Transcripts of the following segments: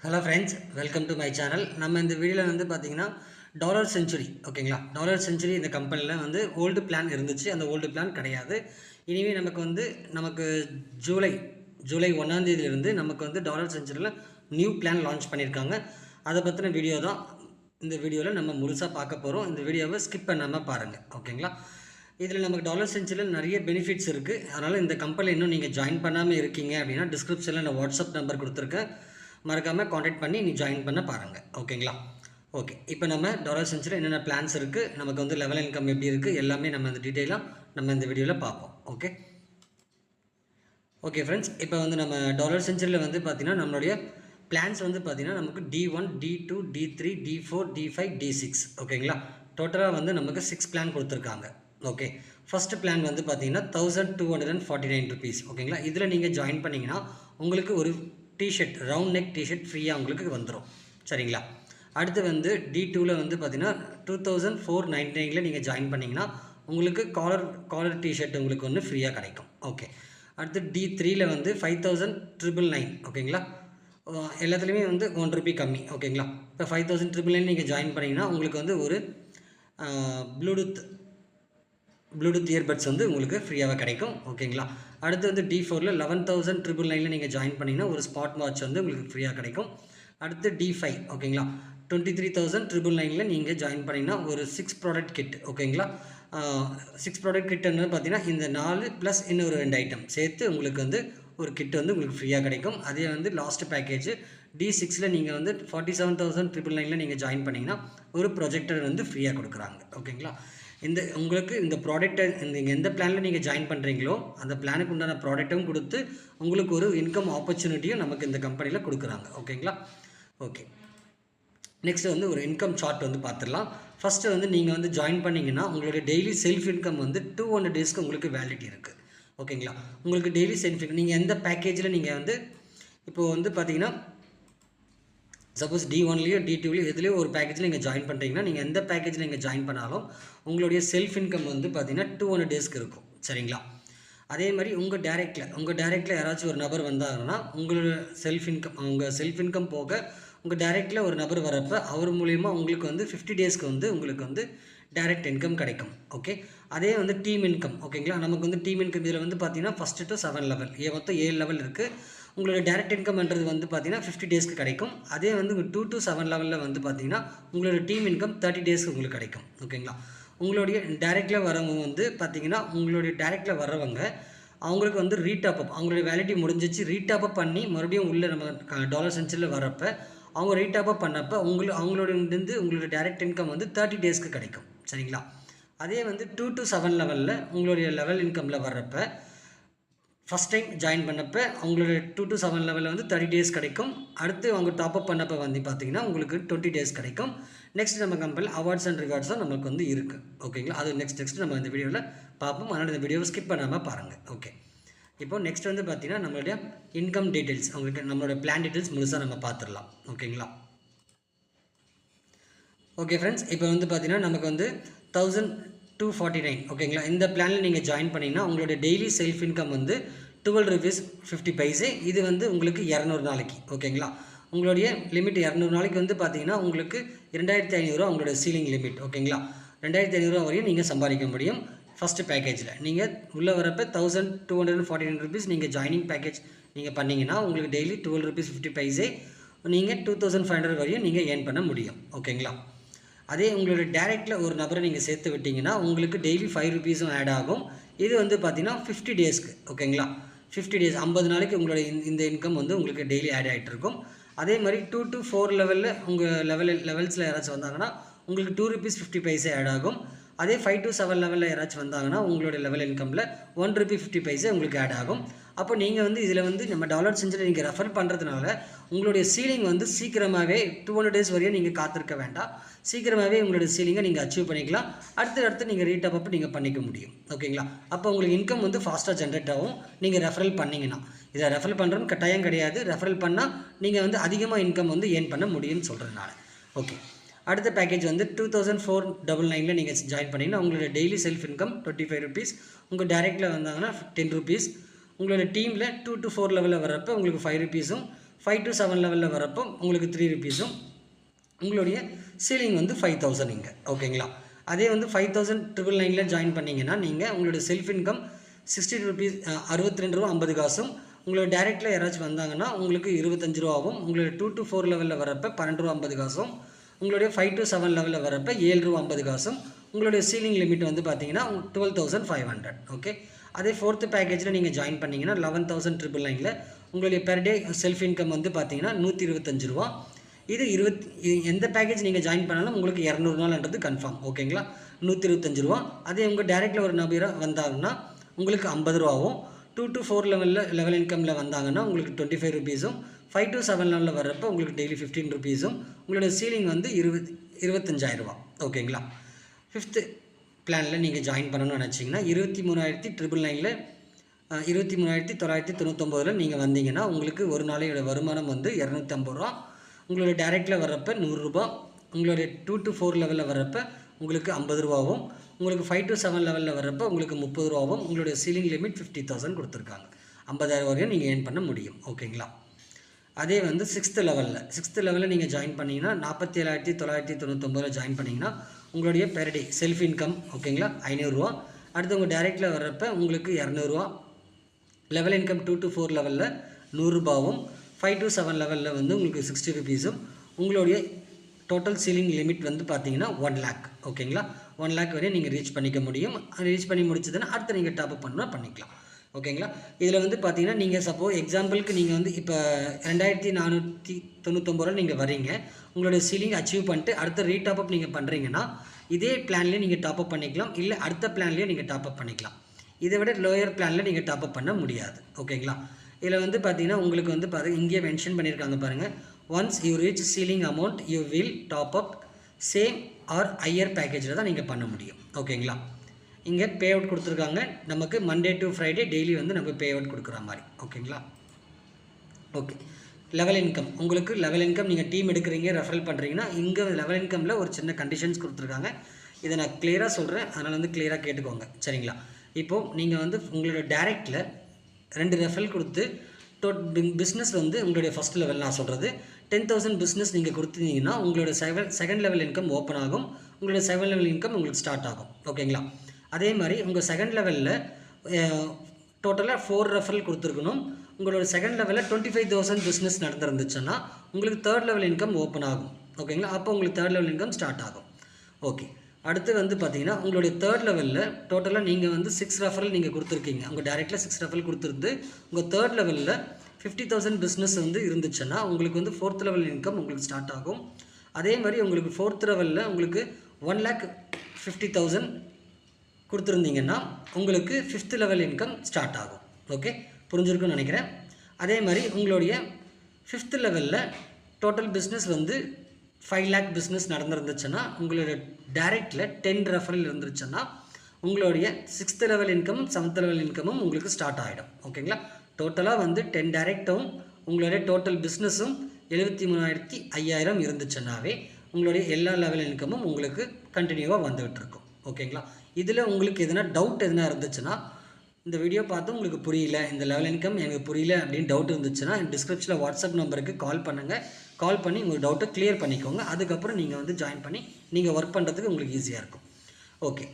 Hello friends, welcome to my channel. நம்ம இந்த வீடியோவில் வந்து பார்த்தீங்கன்னா டாலர் செஞ்சுரி, ஓகேங்களா? டாலர் செஞ்சுரி இந்த கம்பெனியில் வந்து ஓல்டு பிளான் இருந்துச்சு. அந்த ஓல்டு பிளான் கிடையாது. இனிமேல் நமக்கு ஜூலை 1 நமக்கு வந்து டாலர் செஞ்சுரியில் நியூ பிளான் லான்ச் பண்ணியிருக்காங்க. அதை பற்றின வீடியோ தான் இந்த வீடியோவில் நம்ம முழுசாக பார்க்க போகிறோம். இந்த வீடியோவை ஸ்கிப் பண்ணாமல் பாருங்கள், ஓகேங்களா? இதில் நமக்கு டாலர் செஞ்சுரியில் நிறைய பெனிஃபிட்ஸ் இருக்குது. அதனால் இந்த கம்பெனியில் இன்னும் நீங்கள் ஜாயின் பண்ணாமல் இருக்கீங்க அப்படின்னா டிஸ்கிரிப்ஷனில் நான் வாட்ஸ்அப் நம்பர் கொடுத்துருக்கேன். மறக்காமல் காண்டாக்ட் பண்ணி நீ ஜாயின் பண்ண பாருங்கள், ஓகேங்களா? ஓகே, இப்போ நம்ம டாலர் செஞ்சுரியில் என்னென்ன பிளான்ஸ் இருக்குது, நமக்கு வந்து லெவல் இன்கம் எப்படி இருக்குது, எல்லாமே நம்ம இந்த டீட்டெயிலாக நம்ம இந்த வீடியோவில் பார்ப்போம். ஓகே ஃப்ரெண்ட்ஸ், இப்போ வந்து நம்ம டாலர் செஞ்சுரியில் வந்து பார்த்திங்கன்னா நம்மளுடைய பிளான்ஸ் வந்து பார்த்திங்கன்னா நமக்கு D1, D2, D3, D4, D5, D6, ஓகேங்களா? டோட்டலாக வந்து நமக்கு 6 பிளான் கொடுத்துருக்காங்க. ஓகே, ஃபஸ்ட்டு பிளான் வந்து பார்த்திங்கன்னா 1249 rupees, ஓகேங்களா? இதில் நீங்கள் ஜாயின் பண்ணிங்கன்னா உங்களுக்கு ஒரு டிஷர்ட், ரவுண்ட் நெக் டிஷர்ட் ஃப்ரீயாக உங்களுக்கு வந்துடும், சரிங்களா? அடுத்து வந்து D2வில் வந்து பார்த்திங்கன்னா 2499 நீங்கள் ஜாயின் பண்ணிங்கன்னா உங்களுக்கு காலர் டிஷர்ட் உங்களுக்கு ஒன்று ஃப்ரீயாக கிடைக்கும். ஓகே, அடுத்து D3யில் வந்து 5999, ஓகேங்களா? எல்லாத்துலேயுமே வந்து 1 ரூபி கம்மி, ஓகேங்களா? இப்போ 5999 நீங்கள் ஜாயின் பண்ணிங்கன்னா உங்களுக்கு வந்து ஒரு ப்ளூடூத் இயர்பட்ஸ் வந்து உங்களுக்கு ஃப்ரீயாக கிடைக்கும், ஓகேங்களா? அடுத்து வந்து D4ல் 11,999 நீங்கள் ஜாயின் பண்ணிங்கன்னா ஒரு ஸ்மார்ட் வாட்ச் வந்து உங்களுக்கு ஃப்ரீயாக கிடைக்கும். அடுத்து D5, ஓகேங்களா? 23,999 நீங்கள் ஜாயின் பண்ணிங்கன்னா ஒரு 6 ப்ராடக்ட் கிட், ஓகேங்களா? 6 ப்ராடக்ட் கிட்டுன்னு பார்த்தீங்கன்னா இந்த 4 ப்ளஸ் இன்னொரு 2 ஐட்டம் சேர்த்து உங்களுக்கு வந்து ஒரு கிட் வந்து உங்களுக்கு ஃப்ரீயாக கிடைக்கும். அதே வந்து லாஸ்ட் பேக்கேஜ் D6ல் நீங்கள் வந்து 47,999 நீங்கள் ஜாயின் பண்ணிங்கன்னா ஒரு ப்ரொஜெக்டர் வந்து ஃப்ரீயாக கொடுக்குறாங்க, ஓகேங்களா? உங்களுக்கு இந்த ப்ராடக்ட்டை நீங்கள் எந்த பிளானில் நீங்கள் ஜாயின் பண்ணுறீங்களோ அந்த பிளானுக்கு உண்டான ப்ராடக்ட்டும் கொடுத்து உங்களுக்கு ஒரு இன்கம் ஆப்பர்ச்சுனிட்டியும் நமக்கு இந்த கம்பெனியில் கொடுக்குறாங்க, ஓகேங்களா? ஓகே, நெக்ஸ்ட் வந்து ஒரு இன்கம் சார்ட் வந்து பார்த்துடலாம். ஃபஸ்ட்டு வந்து நீங்கள் வந்து ஜாயின் பண்ணிங்கன்னா உங்களுடைய டெய்லி செல்ஃப் இன்கம் வந்து 200 டேஸ்க்கு உங்களுக்கு வேலிடிட்டி இருக்குது, ஓகேங்களா? உங்களுக்கு டெய்லி செல்ஃப் இன்கம் நீங்கள் எந்த பேக்கேஜில் நீங்கள் வந்து இப்போது வந்து பார்த்தீங்கன்னா சப்போஸ் D1லேயோ D2லேயோ எதுலேயோ ஒரு பேக்கேஜில் நீங்கள் ஜாயின் பண்ணுறீங்கன்னா நீங்கள் எந்த பேக்கேஜில் நீங்கள் ஜாயின் பண்ணாலும் உங்களுடைய செல்ஃப் இன்கம் வந்து பார்த்திங்கன்னா 200 டேஸ்க்கு இருக்கும், சரிங்களா? அதே மாதிரி உங்கள் டேரெக்டில் யாராச்சும் ஒரு நபர் வந்தாங்கன்னா உங்களோட செல்ஃப் இன்கம் போக உங்கள் டேரெக்டில் ஒரு நபர் வரப்போ அவர் மூலிமா உங்களுக்கு வந்து 50 டேஸ்க்கு வந்து உங்களுக்கு வந்து டைரக்ட் இன்கம் கிடைக்கும். ஓகே, அதே வந்து டீம் இன்கம், ஓகேங்களா? நமக்கு வந்து டீம் இன்கம் இதில் வந்து பார்த்திங்கன்னா ஃபஸ்ட்டு டு 7 லெவல், மொத்தம் 7 லெவல் இருக்குது. உங்களோட டைரக்ட் இன்கம்ன்றது வந்து பார்த்திங்கன்னா 50 டேஸ்க்கு கிடைக்கும். அதே வந்து 2 to 7 லெவலில் வந்து பார்த்திங்கன்னா உங்களோட டீம் இன்கம் 30 டேஸ்க்கு உங்களுக்கு கிடைக்கும், ஓகேங்களா? உங்களுடைய டைரெக்டில் வரவங்க வந்து பார்த்திங்கன்னா உங்களுடைய டைரெக்டில் வர்றவங்க அவங்களுக்கு வந்து ரீடாப்அப், அவங்களுடைய வேலிடிட்டி முடிஞ்சிச்சு, ரீடாப்அப் பண்ணி மறுபடியும் உள்ளே நம்ம டாலர் சென்ச்சுரியில் வரப்போ அவங்க ரீடாப்அப் பண்ணப்போ உங்களுடைய டைரக்ட் இன்கம் வந்து 30 டேஸ்க்கு கிடைக்கும், சரிங்களா? அதே வந்து 2 to 7 லெவலில் உங்களுடைய லெவல் இன்கமில் வர்றப்போ ஃபஸ்ட் டைம் ஜாயின் பண்ணப்போ அவங்களோட 2 to 7 லெவலில் வந்து 30 டேஸ் கிடைக்கும். அடுத்து அவங்க டாப்அப் பண்ணப்போ வந்து பார்த்திங்கன்னா உங்களுக்கு 20 டேஸ் கிடைக்கும். நெக்ஸ்ட் நம்ம கம்பெனியில் அவார்ட்ஸ் அண்ட் ரிவார்ட்ஸும் நமக்கு வந்து இருக்குது, ஓகேங்களா? அது நெக்ஸ்ட் நம்ம இந்த வீடியோவில் பார்ப்போம். அதனால் இந்த வீடியோவை ஸ்கிப் பண்ணாமல் பாருங்கள். ஓகே, இப்போது நெக்ஸ்ட் வந்து பார்த்திங்கன்னா நம்மளுடைய இன்கம் டீட்டெயில்ஸ், அவங்களுக்கு நம்மளோட பிளான் டீட்டெயில்ஸ் முழுசாக நம்ம பார்த்துடலாம், ஓகேங்களா? ஓகே ஃப்ரெண்ட்ஸ், இப்போ வந்து பார்த்திங்கன்னா நமக்கு வந்து 1249, ஓகேங்களா? இந்த பிளானில் நீங்கள் ஜாயின் பண்ணிங்கன்னா உங்களுடைய டெய்லி செல்ஃப் இன்கம் வந்து 12 rupees 50 paise. இது வந்து உங்களுக்கு 200 நாளைக்கு, ஓகேங்களா? உங்களுடைய லிமிட் 200 நாளைக்கு வந்து பார்த்தீங்கன்னா உங்களுக்கு 2500 உங்களோட சீலிங் லிமிட், ஓகேங்களா? 2500 வரையும் நீங்கள் சம்பாதிக்க முடியும் ஃபஸ்ட்டு பேக்கேஜில். நீங்கள் உள்ளே வரப்போ 1249 rupees நீங்கள் ஜாயினிங் பேக்கேஜ் நீங்கள் பண்ணிங்கன்னா உங்களுக்கு டெய்லி 12 rupees 50 paise நீங்கள் 2500 வரையும் நீங்கள் ஏர்ன் பண்ண முடியும், ஓகேங்களா? அதே உங்களோட டேரெக்டில் ஒரு நபரை நீங்கள் சேர்த்து விட்டிங்கன்னா உங்களுக்கு டெய்லி 5 rupeesம் ஆட் ஆகும். இது வந்து பார்த்திங்கன்னா 50 டேஸ்க்கு, ஓகேங்களா? 50 டேஸ் 50 நாளைக்கு உங்களோட இந்த இன்கம் வந்து உங்களுக்கு டெய்லி ஆட் ஆகிட்டு இருக்கும். அதே மாதிரி 2 to 4 லெவலில் உங்கள் லெவல்ஸில் யாராச்சும் வந்தாங்கன்னா உங்களுக்கு 2 rupees 50 paise ஆட் ஆகும். அதே 5 to 7 லெவலில் யாராச்சும் வந்தாங்கன்னா உங்களுடைய லெவல் இன்கமில் 1 rupee 50 paise உங்களுக்கு ஆட் ஆகும். அப்போ நீங்கள் வந்து இதில் வந்து நம்ம டாலர் செஞ்சுரி நீங்கள் ரெஃபர் பண்ணுறதுனால உங்களுடைய சீலிங் வந்து சீக்கிரமாகவே 200 டேஸ் வரையும் நீங்கள் காத்திருக்க வேண்டாம். சீக்கிரமாகவே உங்களுடைய சீலிங்கை நீங்கள் அச்சீவ் பண்ணிக்கலாம். அடுத்து நீங்கள் ரீடாப்அப் நீங்கள் பண்ணிக்க முடியும், ஓகேங்களா? அப்போ உங்களுக்கு இன்கம் வந்து ஃபாஸ்ட்டாக ஜென்ரேட் ஆகும் நீங்கள் ரெஃபரல் பண்ணிங்கன்னா. இதை ரெஃபரல் பண்ணுறோன்னு கட்டாயம் கிடையாது. ரெஃபரல் பண்ணால் நீங்கள் வந்து அதிகமாக இன்கம் வந்து ஏர்ன் பண்ண முடியும்னு சொல்கிறதுனால. ஓகே, அடுத்த பேக்கேஜ் வந்து 2499 நீங்கள் ஜாயின் பண்ணிங்கன்னா உங்களோட டெய்லி செல்ஃப் இன்கம் 25 rupees. உங்கள் டேரெக்டில் வந்தாங்கன்னா 10 rupees. உங்களோட டீமில் 2 to 4 லெவலில் வரப்போ உங்களுக்கு 5 rupeesம் 5 to 7 லெவலில் வரப்போ உங்களுக்கு 3 ருபீஸும் உங்களுடைய சீலிங் வந்து 5000 இங்கே ஓகேங்களா. அதே வந்து 5999 ஜாயின் பண்ணிங்கன்னா நீங்கள் உங்களுடைய செல்ஃப் இன்கம் 60 ருபீஸ் 62 ரூபா 50 காசும் உங்களோட டேரெக்டில் யாராச்சும் வந்தாங்கன்னா உங்களுக்கு 25 ரூபாவும் உங்களுடைய 2 to 4 லெவலில் வரப்போ 12 ரூபா 50 காசும் உங்களுடைய 5 to 7 லெவலில் வரப்போ 7 ரூபா 50 காசும் உங்களுடைய சீலிங் லிமிட் வந்து பார்த்தீங்கன்னா 12,500 ஓகே. அதே 4th பேக்கேஜில் நீங்கள் ஜாயின் பண்ணிங்கன்னா 11,999 உங்களுடைய பெர் டே செல்ஃப் இன்கம் வந்து பார்த்தீங்கன்னா 125 ரூபா. இது எந்த பேக்கேஜ் நீங்கள் ஜாயின் பண்ணாலும் உங்களுக்கு 200 நாள்ன்றது கன்ஃபார்ம் ஓகேங்களா. 125 ரூபா. அதே உங்கள் டேரெக்டில் ஒரு நபராக வந்தாங்கன்னா உங்களுக்கு 50 ரூபாவும் 2 to 4 லெவல் இன்கமில் வந்தாங்கன்னா உங்களுக்கு 25 ருபீஸும் 5 to 7 லெவலில் வரப்போ உங்களுக்கு டெய்லி 15 ருபீஸும் உங்களுடைய சீலிங் வந்து 25,000 ரூபா ஓகேங்களா. 5th பிளானில் நீங்கள் ஜாயின் பண்ணணும்னு நினச்சிங்கன்னா 23,999 23,999 நீங்கள் வந்தீங்கன்னா உங்களுக்கு ஒரு நாளையோட வருமானம் வந்து 250 ரூபா. உங்களுடைய டேரெக்டில் வரப்போ 100 ரூபா. உங்களுடைய 2 to 4 லெவலில் வரப்போ உங்களுக்கு 50 ரூபாவும் உங்களுக்கு 5 to 7 லெவலில் வரப்போ உங்களுக்கு 30 ரூபாவும் உங்களுடைய சீலிங் லிமிட் 50,000 கொடுத்துருக்காங்க. 50,000 வரையும் நீங்கள் ஏர்ன் பண்ண முடியும் ஓகேங்களா. அதே வந்து 6th லெவலில் நீங்கள் ஜாயின் பண்ணிங்கன்னா 47,999 ஜாயின் பண்ணிங்கன்னா உங்களுடைய பெர் டே செல்ஃப் இன்கம் ஓகேங்களா 500 ரூபா. அடுத்து உங்கள் டேரெக்டில் வரப்போ உங்களுக்கு 200 ரூபா. லெவல் இன்கம் 2 to 4 லெவலில் 100 ரூபாவும் 5 to 7 லெவலில் வந்து உங்களுக்கு 60 ருபீஸும் உங்களுடைய டோட்டல் சீலிங் லிமிட் வந்து பார்த்தீங்கன்னா 1 lakh ஓகேங்களா. 1 lakh வரையும் நீங்கள் ரீச் பண்ணிக்க முடியும். ரீச் பண்ணி முடிச்சதுன்னா அடுத்து நீங்கள் டாப்அப் பண்ணால் பண்ணிக்கலாம் ஓகேங்களா. இதில் வந்து பார்த்தீங்கன்னா நீங்கள் சப்போஸ் எக்ஸாம்பிளுக்கு நீங்கள் வந்து இப்போ 2,499 நீங்கள் வரீங்க, உங்களுடைய சீலிங் அச்சீவ் பண்ணிட்டு அடுத்த ரீடாப்அப் நீங்கள் பண்ணுறீங்கன்னா இதே பிளான்லேயே நீங்கள் டாப்அப் பண்ணிக்கலாம், இல்லை அடுத்த பிளான்லேயே நீங்கள் டாப்அப் பண்ணிக்கலாம். இதை விட லோயர் பிளானில் நீங்கள் டாப்அப் பண்ண முடியாது ஓகேங்களா. இதில் வந்து பார்த்தீங்கன்னா உங்களுக்கு வந்து இங்கேயே மென்ஷன் பண்ணியிருக்காங்க பாருங்கள். Once you reach ceiling amount you will top up same or higher பேக்கேஜில் தான் நீங்கள் பண்ண முடியும் ஓகேங்களா. இங்கே பே அவுட் கொடுத்துருக்காங்க நமக்கு மண்டே டு ஃப்ரைடே டெய்லி வந்து நம்ம பே அவுட் கொடுக்குற மாதிரி ஓகேங்களா. ஓகே, லெவல் இன்கம் உங்களுக்கு லெவல் இன்கம் நீங்கள் டீம் எடுக்கிறீங்க ரெஃபரல் பண்ணுறீங்கன்னா இங்கே லெவல் இன்கமில் ஒரு சின்ன கண்டிஷன்ஸ் கொடுத்துருக்காங்க. இதை நான் கிளியராக சொல்கிறேன், அதனால் வந்து கிளியராக கேட்டுக்கோங்க சரிங்களா. இப்போது நீங்கள் வந்து உங்களோட டேரெக்டில் 2 ரெஃபரல் கொடுத்து பிஸ்னஸ் வந்து உங்களுடைய ஃபஸ்ட் லெவல் நான் சொல்கிறது 10,000 பிஸ்னஸ் நீங்கள் கொடுத்துருந்தீங்கன்னா உங்களோட செகண்ட் லெவல் இன்கம் ஓப்பன் ஆகும், உங்களோட செகண்ட் லெவல் இன்கம் உங்களுக்கு ஸ்டார்ட் ஆகும் ஓகேங்களா. அதே மாதிரி உங்கள் செகண்ட் லெவலில் டோட்டலாக 4 ரெஃபரல் கொடுத்துருக்கணும். உங்களோட செகண்ட் லெவலில் 25,000 பிஸ்னஸ் நடந்துருந்துச்சுன்னா உங்களுக்கு தேர்ட் லெவல் இன்கம் ஓப்பன் ஆகும் ஓகேங்களா. அப்போ உங்களுக்கு தேர்ட் லெவல் இன்கம் ஸ்டார்ட் ஆகும் ஓகே. அடுத்து வந்து பார்த்தீங்கன்னா உங்களுடைய தேர்ட் லெவலில் டோட்டலாக நீங்கள் வந்து 6 ரெஃபரல் நீங்கள் கொடுத்துருக்கீங்க, உங்கள் டேரெக்டில் 6 ரெஃபரல் கொடுத்துருந்து உங்கள் தேர்ட் லெவலில் 50,000 பிஸ்னஸ் வந்து இருந்துச்சுன்னா உங்களுக்கு வந்து 4th லெவல் இன்கம் உங்களுக்கு ஸ்டார்ட் ஆகும். அதே மாதிரி உங்களுக்கு 4th லெவலில் உங்களுக்கு 1,50,000 கொடுத்துருந்தீங்கன்னா உங்களுக்கு 5th லெவல் இன்கம் ஸ்டார்ட் ஆகும் ஓகே. புரிஞ்சிருக்குன்னு நினைக்கிறேன். அதே மாதிரி உங்களுடைய 5th லெவலில் டோட்டல் பிஸ்னஸ் வந்து 5 lakh பிஸ்னஸ் நடந்துருந்துச்சுன்னா உங்களுடைய டேரெக்டில் 10 ரெஃபரல் இருந்துச்சுன்னா உங்களுடைய 6th லெவல் இன்கமும் 7th லெவல் இன்கமும் உங்களுக்கு ஸ்டார்ட் ஆகிடும் ஓகேங்களா. டோட்டலாக வந்து 10 டேரெக்டும் உங்களுடைய டோட்டல் பிஸ்னஸும் 73,500 இருந்துச்சுன்னாவே உங்களுடைய எல்லா லெவல் இன்கமும் உங்களுக்கு கண்டினியூவாக வந்துகிட்டு இருக்கும் ஓகேங்களா. இதில் உங்களுக்கு எதுனா டவுட் எதுனா இருந்துச்சுன்னா இந்த வீடியோ பார்த்து உங்களுக்கு புரியல, இந்த லெவல் இன்கம் எனக்கு புரியல அப்படின்னு டவுட் இருந்துச்சுன்னா டிஸ்கிரிப்ஷனில் வாட்ஸ்அப் நம்பருக்கு கால் பண்ணுங்கள். கால் பண்ணி உங்கள் டவுட்டை கிளியர் பண்ணிக்கோங்க. அதுக்கப்புறம் நீங்கள் வந்து ஜாயின் பண்ணி நீங்கள் ஒர்க் பண்ணுறதுக்கு உங்களுக்கு ஈஸியாக இருக்கும் ஓகே.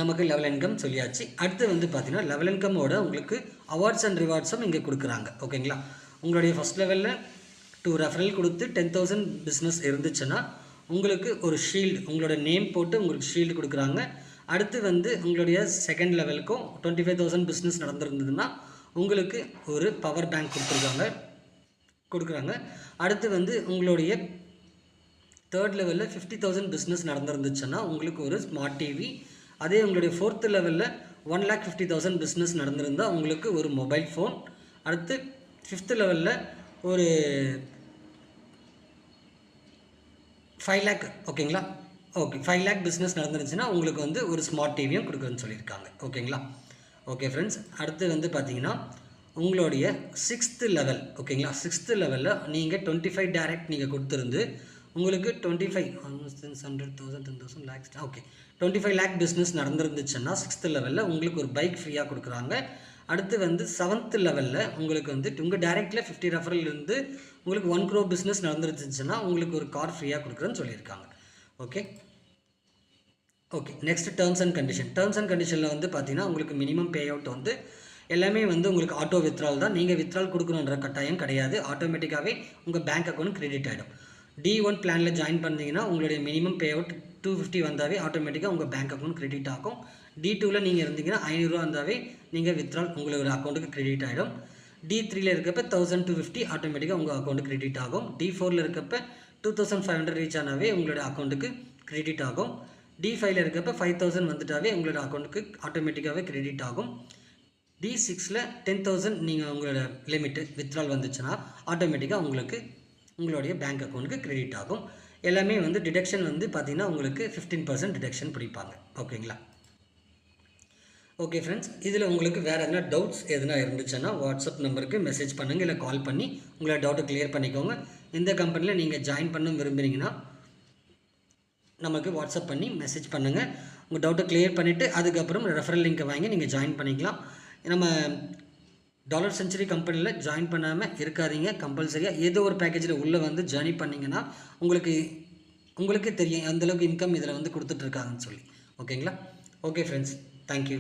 நமக்கு லெவல் இன்கம் சொல்லியாச்சு. அடுத்து வந்து பார்த்தீங்கன்னா லெவல் இன்கமோட உங்களுக்கு அவார்ட்ஸ் அண்ட் ரிவார்ட்ஸும் இங்கே கொடுக்குறாங்க ஓகேங்களா. உங்களுடைய ஃபஸ்ட் லெவலில் 2 ரெஃபரல் கொடுத்து 10,000 பிஸ்னஸ் இருந்துச்சுன்னா உங்களுக்கு ஒரு ஷீல்டு உங்களோட நேம் போட்டு உங்களுக்கு ஷீல்டு கொடுக்குறாங்க. அடுத்து வந்து உங்களுடைய செகண்ட் லெவலுக்கும் 25,000 பிஸ்னஸ் நடந்துருந்ததுன்னா உங்களுக்கு ஒரு பவர் பேங்க் கொடுக்குறாங்க. அடுத்து வந்து உங்களுடைய தேர்ட் லெவலில் 50,000 பிஸ்னஸ் நடந்துருந்துச்சுன்னா உங்களுக்கு ஒரு ஸ்மார்ட் டிவி. அதே உங்களுடைய 4th லெவலில் 1,50,000 பிஸ்னஸ் நடந்திருந்தால் உங்களுக்கு ஒரு மொபைல் ஃபோன். அடுத்து 5th லெவலில் ஒரு 5 lakh ஓகேங்களா. ஓகே, 5 lakh பிஸ்னஸ் நடந்துருந்துச்சுன்னா உங்களுக்கு வந்து ஒரு ஸ்மார்ட் டிவியும் கொடுக்குறேன்னு சொல்லியிருக்காங்க ஓகேங்களா. ஓகே ஃப்ரெண்ட்ஸ், அடுத்து வந்து பார்த்தீங்கன்னா உங்களுடைய 6th லெவல் ஓகேங்களா. 6th லெவலில் நீங்கள் 25 டேரெக்ட் நீங்கள் கொடுத்துருந்து உங்களுக்கு 25 almost 100,000 10,000 lakhs okay 25 lakh business நடந்துருந்துச்சுன்னா 6th லெவலில் உங்களுக்கு ஒரு பைக் ஃப்ரீயாக கொடுக்குறாங்க. அடுத்து வந்து 7th லெவலில் உங்களுக்கு வந்து உங்கள் டைரெக்டில் 50 ரெஃபரல் இருந்து உங்களுக்கு 1 crore பிஸ்னஸ் நடந்துருச்சுன்னா உங்களுக்கு ஒரு கார் ஃப்ரீயாக கொடுக்குறேன்னு சொல்லியிருக்காங்க. Okay okay next terms and கண்டிஷனில் வந்து பார்த்தீங்கன்னா உங்களுக்கு மினிமம் பே அவுட் வந்து எல்லாமே வந்து உங்களுக்கு ஆட்டோ வித்ட்ரால் தான். நீங்கள் வித்ட்ரால் கொடுக்கணுன்ற கட்டாயம் கிடையாது. ஆட்டோமேட்டிக்காகவே உங்கள் பேங்க் அக்கௌண்ட் கிரெடிட் ஆகிடும். D1 பிளானில் ஜாயின் பண்ணிங்கன்னா உங்களுடைய மினிமம் பே அவுட் 250 வந்தாவே ஆட்டோமேட்டிக்காக உங்கள் பேங்க் அக்கௌண்ட் கிரெடிட் ஆகும். D2ல் நீங்கள் இருந்தீங்கன்னா 500 வந்தாவே நீங்கள் வித்ட்ரால் உங்களோட அக்கௌண்ட்டுக்கு கிரெடிட் ஆகிடும். D3ல் இருக்கப்போ 1250 ஆட்டோமேட்டிக்காக உங்கள் அக்கௌண்ட்டு கிரெடிட் ஆகும். D4ல் இருக்கப்போ 2500 ரீச் ஆனாவே உங்களோட அக்கௌண்ட்டுக்கு கிரெடிட் ஆகும். D5ல் இருக்கப்போ 5000 வந்துட்டாவே உங்களோட அக்கௌண்ட்டுக்கு ஆட்டோமேட்டிக்காகவே கிரெடிட் ஆகும். D6ல் 10,000 நீங்கள் உங்களோட லிமிட்டு வித்ட்ரால் வந்துச்சுன்னா ஆட்டோமேட்டிக்காக உங்களுக்கு உங்களுடைய பேங்க் அக்கௌண்ட்டுக்கு கிரெடிட் ஆகும். எல்லாமே வந்து டிடக்ஷன் வந்து பார்த்திங்கன்னா உங்களுக்கு 15% டிடக்ஷன் பிடிப்பாங்க. ஓகேங்களா? ஓகே ஃப்ரெண்ட்ஸ், இதில் உங்களுக்கு வேறு எதனா டவுட்ஸ் எதுனா இருந்துச்சுன்னா வாட்ஸ்அப் நம்பருக்கு மெசேஜ் பண்ணுங்கள், இல்லை கால் பண்ணி உங்களோட டவுட்டை கிளியர் பண்ணிக்கோங்க. இந்த கம்பெனியில் நீங்கள் ஜாயின் பண்ண விரும்புகிறீங்கன்னா நமக்கு வாட்ஸ்அப் பண்ணி மெசேஜ் பண்ணுங்கள். உங்கள் டவுட்டை கிளியர் பண்ணிவிட்டு அதுக்கப்புறம் ரெஃபரல் லிங்க்கை வாங்கி நீங்கள் ஜாயின் பண்ணிக்கலாம். நம்ம டாலர் செஞ்சுரி கம்பெனியில் ஜாயின் பண்ணாமல் இருக்காதீங்க. கம்பல்சரியாக ஏதோ ஒரு பேக்கேஜில் உள்ளே வந்து ஜாயின் பண்ணிங்கன்னா உங்களுக்கே தெரியும் அந்தளவுக்கு இன்கம் இதில் வந்து கொடுத்துட்ருக்காங்கன்னு சொல்லி. ஓகேங்களா? Okay friends, thank you.